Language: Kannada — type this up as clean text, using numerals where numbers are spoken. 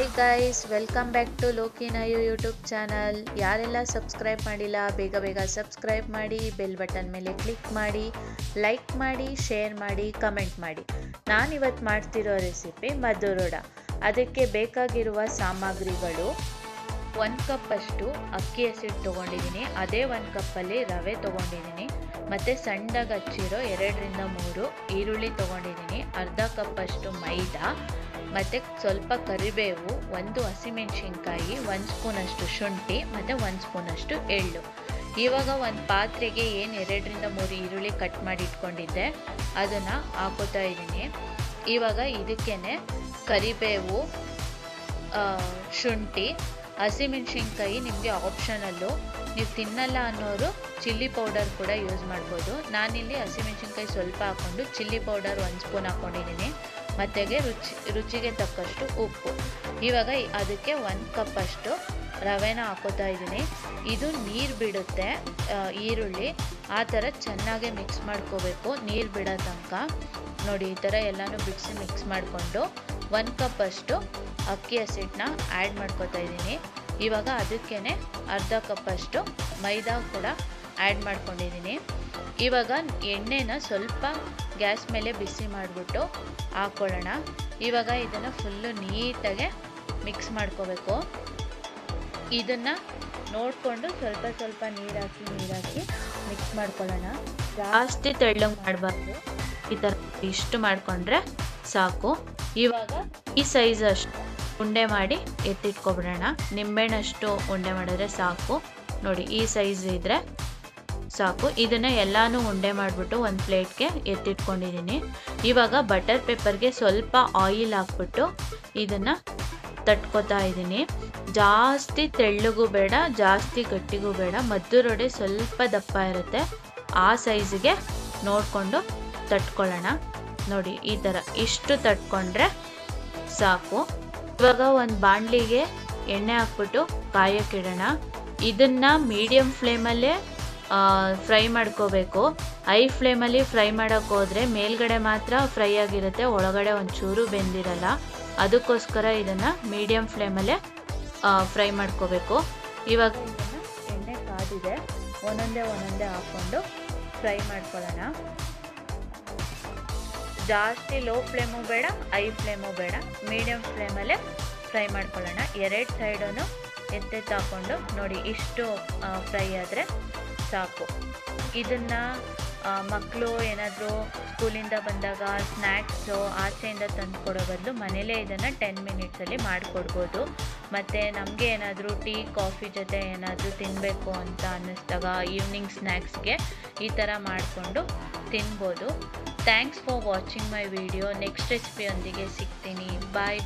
Hi guys, welcome back to ಲೋಕಿನಾಯು ಯೂಟ್ಯೂಬ್ ಚಾನಲ್. ಯಾರೆಲ್ಲ ಸಬ್ಸ್ಕ್ರೈಬ್ ಮಾಡಿಲ್ಲ ಬೇಗ ಬೇಗ ಸಬ್ಸ್ಕ್ರೈಬ್ ಮಾಡಿ, ಬೆಲ್ ಬಟನ್ ಮೇಲೆ ಕ್ಲಿಕ್ ಮಾಡಿ, ಲೈಕ್ ಮಾಡಿ, ಶೇರ್ ಮಾಡಿ, ಕಮೆಂಟ್ ಮಾಡಿ. ನಾನಿವತ್ತು ಮಾಡ್ತಿರೋ ರೆಸಿಪಿ ಮಧುರೋಡ. ಅದಕ್ಕೆ ಬೇಕಾಗಿರುವ ಸಾಮಗ್ರಿಗಳು: 1 ಕಪ್ ಅಷ್ಟು ಅಕ್ಕಿ ಹಸಿಟ್ಟು ತೊಗೊಂಡಿದ್ದೀನಿ, ಅದೇ 1 ಕಪ್ಪಲ್ಲಿ ರವೆ ತೊಗೊಂಡಿದ್ದೀನಿ, ಮತ್ತು ಸಣ್ಣದಾಗಿ ಹಚ್ಚಿರೋ 2 ರಿಂದ 3 ಈರುಳ್ಳಿ ತೊಗೊಂಡಿದ್ದೀನಿ, ಅರ್ಧ ಕಪ್ ಅಷ್ಟು ಮೈದಾ, ಮತ್ತು ಸ್ವಲ್ಪ ಕರಿಬೇವು, 1 ಹಸಿಮೆಣಸಿನ್ಕಾಯಿ, 1 ಸ್ಪೂನಷ್ಟು ಶುಂಠಿ ಮತ್ತು 1 ಸ್ಪೂನಷ್ಟು ಎಳ್ಳು. ಇವಾಗ ಒಂದು ಪಾತ್ರೆಗೆ ಏನು 2 ರಿಂದ 3 ಈರುಳ್ಳಿ ಕಟ್ ಮಾಡಿ ಇಟ್ಕೊಂಡಿದ್ದೆ ಅದನ್ನು ಹಾಕೋತಾ ಇದ್ದೀನಿ. ಇವಾಗ ಇದಕ್ಕೇ ಕರಿಬೇವು, ಶುಂಠಿ, ಹಸಿಮೆಣಸಿನ್ಕಾಯಿ ನಿಮಗೆ ಆಪ್ಷನಲ್ಲು, ನೀವು ತಿನ್ನಲ್ಲ ಅನ್ನೋರು ಚಿಲ್ಲಿ ಪೌಡರ್ ಕೂಡ ಯೂಸ್ ಮಾಡ್ಬೋದು. ನಾನಿಲ್ಲಿ ಹಸಿಮೆಣಸಿನ್ಕಾಯಿ ಸ್ವಲ್ಪ ಹಾಕ್ಕೊಂಡು ಚಿಲ್ಲಿ ಪೌಡರ್ 1 ಸ್ಪೂನ್ ಹಾಕ್ಕೊಂಡಿದ್ದೀನಿ, ಮತ್ತೆಗೆ ರುಚಿಗೆ ತಕ್ಕಷ್ಟು ಉಪ್ಪು. ಇವಾಗ ಅದಕ್ಕೆ 1 ಕಪ್ ಅಷ್ಟು ರವೆನ ಹಾಕೋತಾ ಇದ್ದೀನಿ. ಇದು ನೀರು ಬಿಡುತ್ತೆ ಈರುಳ್ಳಿ, ಆ ಥರ ಚೆನ್ನಾಗಿ ಮಿಕ್ಸ್ ಮಾಡ್ಕೋಬೇಕು. ನೀರು ಬಿಡೋ ತನಕ ನೋಡಿ, ಈ ಥರ ಎಲ್ಲನೂ ಬಿಡಿಸಿ ಮಿಕ್ಸ್ ಮಾಡಿಕೊಂಡು 1 ಕಪ್ ಅಷ್ಟು ಅಕ್ಕಿ ಹಸಿಟ್ಟನ್ನ ಆ್ಯಡ್ ಮಾಡ್ಕೋತಾ ಇದ್ದೀನಿ. ಇವಾಗ ಅದಕ್ಕೇ ಅರ್ಧ ಕಪ್ ಅಷ್ಟು ಮೈದಾ ಕೂಡ ಆ್ಯಡ್ ಮಾಡ್ಕೊಂಡಿದ್ದೀನಿ. ಇವಾಗ ಎಣ್ಣೆನ ಸ್ವಲ್ಪ ಗ್ಯಾಸ್ ಮೇಲೆ ಬಿಸಿ ಮಾಡಿಬಿಟ್ಟು ಹಾಕ್ಕೊಳ್ಳೋಣ. ಇವಾಗ ಇದನ್ನು ಫುಲ್ಲು ನೀಟಾಗೆ ಮಿಕ್ಸ್ ಮಾಡ್ಕೋಬೇಕು. ಇದನ್ನು ನೋಡಿಕೊಂಡು ಸ್ವಲ್ಪ ಸ್ವಲ್ಪ ನೀರಾಕಿ ಮಿಕ್ಸ್ ಮಾಡ್ಕೊಳ್ಳೋಣ. ಜಾಸ್ತಿ ತೆಳ್ಳಗೆ ಮಾಡಬಾರ್ದು, ಈ ಥರ ಇಷ್ಟು ಮಾಡಿಕೊಂಡ್ರೆ ಸಾಕು. ಇವಾಗ ಈ ಸೈಜ್ ಅಷ್ಟು ಉಂಡೆ ಮಾಡಿ ಎತ್ತಿಟ್ಕೊಬಿಡೋಣ. ನಿಂಬೆಹಣ್ಣಷ್ಟು ಉಂಡೆ ಮಾಡಿದ್ರೆ ಸಾಕು. ನೋಡಿ, ಈ ಸೈಜ್ ಇದ್ದರೆ ಸಾಕು. ಇದನ್ನು ಎಲ್ಲನೂ ಉಂಡೆ ಮಾಡಿಬಿಟ್ಟು ಒಂದು ಪ್ಲೇಟ್ಗೆ ಎತ್ತಿಟ್ಕೊಂಡಿದ್ದೀನಿ. ಇವಾಗ ಬಟರ್ ಪೇಪರ್ಗೆ ಸ್ವಲ್ಪ ಆಯಿಲ್ ಹಾಕ್ಬಿಟ್ಟು ಇದನ್ನು ತಟ್ಕೊತಾ ಇದ್ದೀನಿ. ಜಾಸ್ತಿ ತೆಳ್ಳಗೂ ಬೇಡ, ಜಾಸ್ತಿ ಗಟ್ಟಿಗೂ ಬೇಡ, ಮದ್ದೂರೊಡೆ ಸ್ವಲ್ಪ ದಪ್ಪ ಇರುತ್ತೆ, ಆ ಸೈಜಿಗೆ ನೋಡಿಕೊಂಡು ತಟ್ಕೊಳ್ಳೋಣ. ನೋಡಿ, ಈ ಥರ ಇಷ್ಟು ತಟ್ಕೊಂಡ್ರೆ ಸಾಕು. ಇವಾಗ ಒಂದು ಬಾಣಲಿಗೆ ಎಣ್ಣೆ ಹಾಕ್ಬಿಟ್ಟು ಕಾಯಕ್ಕಿಡೋಣ. ಇದನ್ನು ಮೀಡಿಯಮ್ ಫ್ಲೇಮಲ್ಲೇ ಫ್ರೈ ಮಾಡ್ಕೋಬೇಕು. ಹೈ ಫ್ಲೇಮಲ್ಲಿ ಫ್ರೈ ಮಾಡೋಕ್ಕೆ ಹೋದರೆ ಮೇಲ್ಗಡೆ ಮಾತ್ರ ಫ್ರೈ ಆಗಿರುತ್ತೆ, ಒಳಗಡೆ ಒಂಚೂರು ಬೆಂದಿರಲ್ಲ. ಅದಕ್ಕೋಸ್ಕರ ಇದನ್ನು ಮೀಡಿಯಮ್ ಫ್ಲೇಮಲ್ಲೇ ಫ್ರೈ ಮಾಡ್ಕೋಬೇಕು. ಇವಾಗ ಇದನ್ನು ಎಣ್ಣೆ ಕಾದಿದೆ, ಒಂದೊಂದೇ ಹಾಕ್ಕೊಂಡು ಫ್ರೈ ಮಾಡ್ಕೊಳ್ಳೋಣ. ಜಾಸ್ತಿ ಲೋ ಫ್ಲೇಮು ಬೇಡ, ಹೈ ಫ್ಲೇಮು ಬೇಡ, ಮೀಡಿಯಮ್ ಫ್ಲೇಮಲ್ಲೇ ಫ್ರೈ ಮಾಡ್ಕೊಳ್ಳೋಣ. 2 ಸೈಡೂ ಎತ್ತೆತ್ತಾಕೊಂಡು ನೋಡಿ, ಇಷ್ಟು ಫ್ರೈ ಆದರೆ ಸಾಕು. ಇದನ್ನು ಮಕ್ಕಳು ಏನಾದರೂ ಸ್ಕೂಲಿಂದ ಬಂದಾಗ ಸ್ನ್ಯಾಕ್ಸು ಆಚೆಯಿಂದ ತಂದು ಕೊಡೋ ಬದಲು ಮನೇಲೇ ಇದನ್ನು 10 ಮಿನಿಟ್ಸಲ್ಲಿ ಮಾಡಿಕೊಡ್ಬೋದು. ಮತ್ತು ನಮಗೆ ಏನಾದರೂ ಟೀ ಕಾಫಿ ಜೊತೆ ಏನಾದರೂ ತಿನ್ನಬೇಕು ಅಂತ ಅನ್ನಿಸ್ದಾಗ ಈವ್ನಿಂಗ್ ಸ್ನ್ಯಾಕ್ಸ್ಗೆ ಈ ಥರ ಮಾಡಿಕೊಂಡು ತಿನ್ಬೋದು. Thanks for watching my video. Next ರೆಸಿಪಿಯೊಂದಿಗೆ ಸಿಗ್ತೀನಿ. ಬಾಯ್.